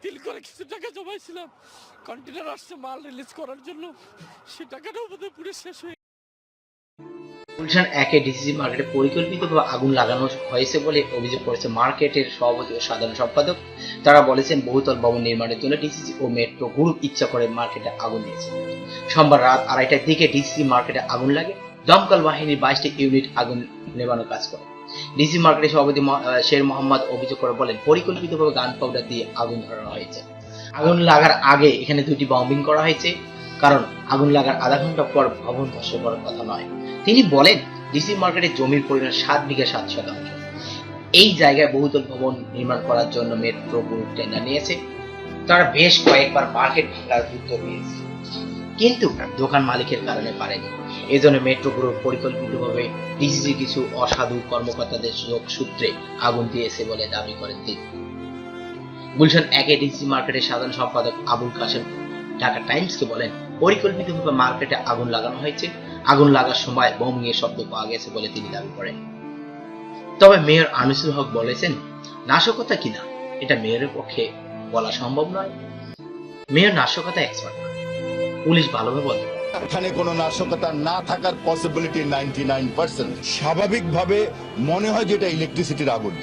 তিল করে কিছু টাকা জমাইছিলাম কন্টেনার আসছে মাল রিলিজ করার জন্য, সে টাকাটাও বোধহয় পুরো শেষ হয়ে। গুলশান 1-এ ডিসিসি মার্কেটে পরিকল্পিতভাবে আগুন লাগানো হয়েছে বলে অভিযোগ করেছে মার্কেটের সভাপতি ও সাধারণ সম্পাদক। তারা বলেছেন, বহুতল ভবন নির্মাণের জন্য ডিসিসি ও মেট্রো গ্রুপ ইচ্ছা করে মার্কেটে আগুন দিয়েছে। সোমবার রাত 2:30টার দিকে ডিসিসি মার্কেটে আগুন লাগে। দমকল বাহিনীর 22টি ইউনিট আগুন নেভানোর কাজ করে। ডিসিসি মার্কেটের সভাপতি শের মোহাম্মদ অভিযোগ করে বলেন, পরিকল্পিতভাবে গান পাউডার দিয়ে আগুন ধরানো হয়েছে। আগুন লাগার আগে এখানে 2টি বম্বিং করা হয়েছে, কারণ আগুন লাগার আধা ঘন্টা পর ভবন ধ্বংস করার কথা নয়। তিনি বলেন, ডিসি মার্কেটের জমির পরিমাণ 7 বিঘা 7 শতাংশ। এই জায়গায় বহুতল ভবন নির্মাণ করার জন্য মেট্রো গ্রুপ টেন্ডার নিয়েছে। তারা বেশ কয়েকবার মার্কেট ভাঙার উদ্যোগ নিয়েছে, কিন্তু দোকান মালিকের কারণে পারেনি। এজন্য মেট্রো গ্রুপ পরিকল্পিতভাবে ডিসিসি কিছু অসাধু কর্মকর্তাদের সূত্রে আগুন দিয়েছে বলে দাবি করেন তিনি। গুলশান 1-এ ডিসিসি মার্কেটের সাধারণ সম্পাদক আবুল কাশেম ঢাকা টাইমসকে বলেন, পরিকল্পিতভাবে মার্কেটে আগুন লাগানো হয়েছে। আগুন লাগার সময় বোমিং এর শব্দ পাওয়া গেছে বলে তিনি দাবি করেন। তবে মেয়র আনিসুল হক বলেছেন, নাশকতা কিনা এটা মেয়রের পক্ষে বলা সম্ভব নয়। মেয়র নাশকতা এক্সপার্ট না, পুলিশ ভালোভাবে বলতে পারে। এখানে কোনো নাশকতা না থাকার পসিবিলিটি 99%। স্বাভাবিকভাবে মনে হয় যেটা ইলেকট্রিসিটির আগুন।